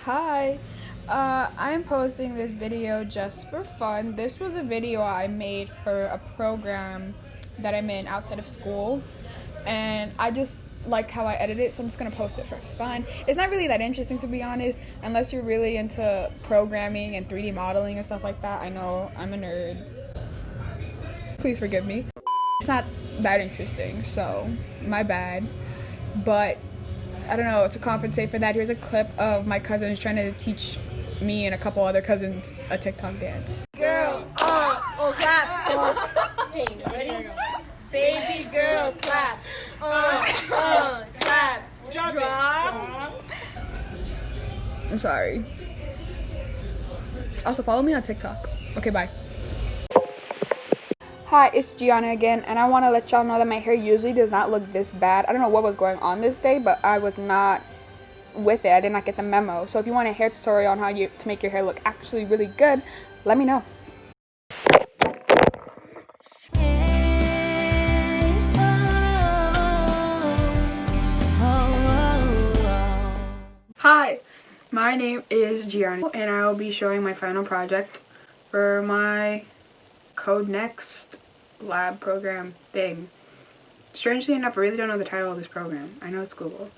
Hi, I'm posting this video just for fun. This was a video I made for a program that I'm in outside of school, and I just like how I edit it, so I'm just gonna post it for fun. It's not really that interesting, to be honest, unless you're really into programming and 3D modeling and stuff like that. I know I'm a nerd. Please forgive me. It's not that interesting, so my bad. But I don't know, to compensate for that, here's a clip of my cousins trying to teach me and a couple other cousins a TikTok dance. Girl, clap. Okay, ready? Baby girl, clap. Clap. Drop. I'm sorry. Also, follow me on TikTok. Okay, bye. Hi, it's Gianna again, and I want to let y'all know that my hair usually does not look this bad. I don't know what was going on this day, but I was not with it. I did not get the memo. So if you want a hair tutorial on how to make your hair look actually really good, let me know. Hi, my name is Gianna, and I will be showing my final project for my Code Next lab program thing. Strangely enough, I really don't know the title of this program. I know it's Google.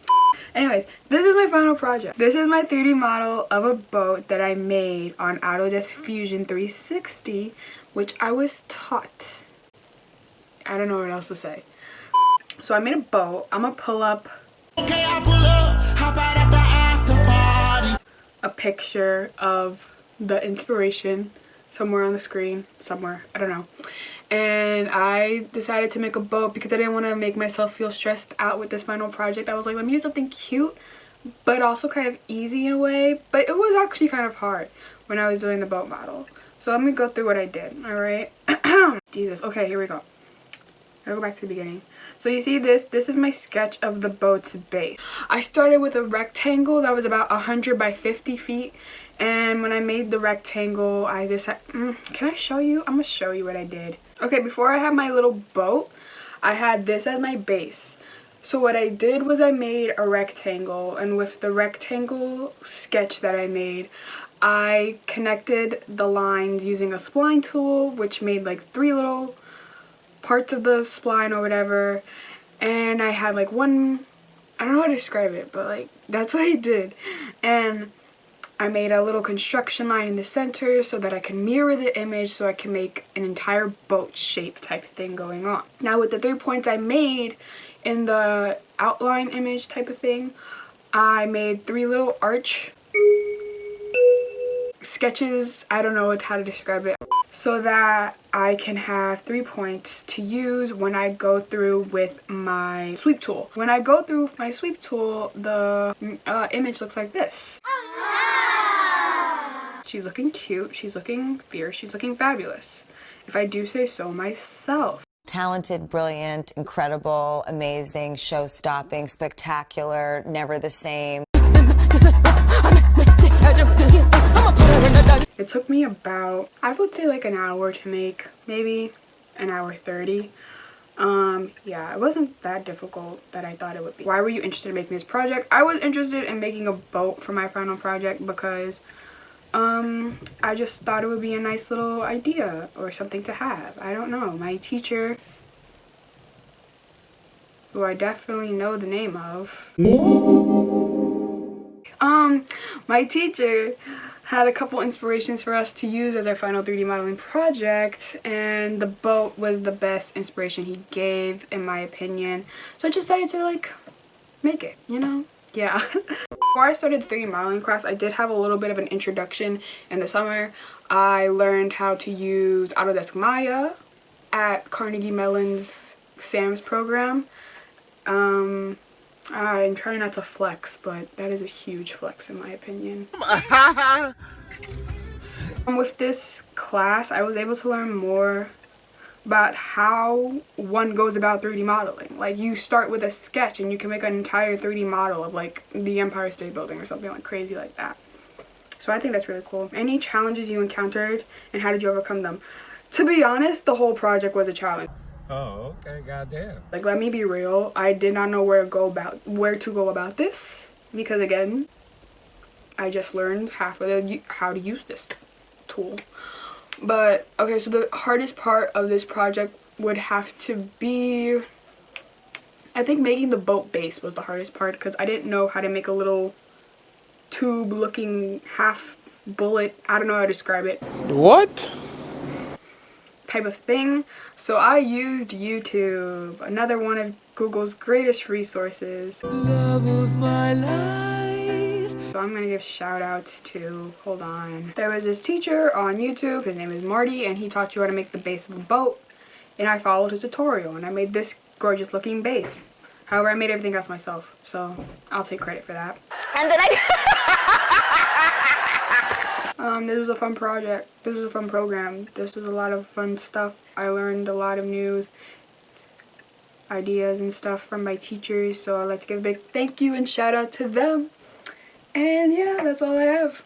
Anyways, this is my final project. This is my 3D model of a boat that I made on Autodesk Fusion 360, which I was taught. I don't know what else to say. So I made a boat. I'm gonna pull up a picture of the inspiration somewhere on the screen, somewhere, I don't know. And I decided to make a boat because I didn't want to make myself feel stressed out with this final project. I was like, let me do something cute, but also kind of easy in a way. But it was actually kind of hard when I was doing the boat model. So let me go through what I did, alright? Jesus, okay, here we go. I'll go back to the beginning. So you see this is my sketch of the boat's base. I started with a rectangle that was about 100 by 50 feet. And when I made the rectangle, I decided, can I show you? I'm gonna show you what I did. Okay, before I had my little boat, I had this as my base. So what I did was I made a rectangle, and with the rectangle sketch that I made, I connected the lines using a spline tool, which made like 3 little parts of the spline or whatever. And I had like one, I don't know how to describe it, but like that's what I did. And I made a little construction line in the center so that I can mirror the image, so I can make an entire boat shape type thing going on. Now with the 3 points I made in the outline image type of thing, I made 3 little arch sketches, I don't know how to describe it, so that I can have 3 points to use when I go through with my sweep tool. When I go through my sweep tool, the image looks like this. She's looking cute, she's looking fierce, she's looking fabulous, if I do say so myself. Talented, brilliant, incredible, amazing, show-stopping, spectacular, never the same. It took me about, I would say like an hour to make, maybe an hour 30. Yeah, it wasn't that difficult that I thought it would be. Why were you interested in making this project? I was interested in making a boat for my final project because I just thought it would be a nice little idea or something to have. I don't know. My teacher, who I definitely know the name of, my teacher had a couple inspirations for us to use as our final 3D modeling project, and the boat was the best inspiration he gave, in my opinion. So I just decided to like make it, you know? Yeah. Before I started the 3D modeling class, I did have a little bit of an introduction in the summer. I learned how to use Autodesk Maya at Carnegie Mellon's SAMS program. I'm trying not to flex, but that is a huge flex in my opinion. With this class, I was able to learn more about how one goes about 3D modeling. Like, you start with a sketch and you can make an entire 3D model of like the Empire State Building or something like crazy like that. So I think that's really cool. Any challenges you encountered and how did you overcome them? To be honest, the whole project was a challenge. Oh, okay, goddamn. Like, let me be real, I did not know where to go about this because, again, I just learned half of how to use this tool. But okay, so the hardest part of this project would have to be, I think making the boat base was the hardest part, because I didn't know how to make a little tube looking half bullet, I don't know how to describe it. What? Type of thing. So I used YouTube, another one of Google's greatest resources. Love of my life. So I'm gonna give shout outs to, hold on. There was this teacher on YouTube, his name is Marty, and he taught you how to make the base of a boat. And I followed his tutorial and I made this gorgeous looking base. However, I made everything else myself, so I'll take credit for that. And then This was a fun project. This was a fun program. This was a lot of fun stuff. I learned a lot of new ideas and stuff from my teachers, so I'd like to give a big thank you and shout out to them. And yeah, that's all I have.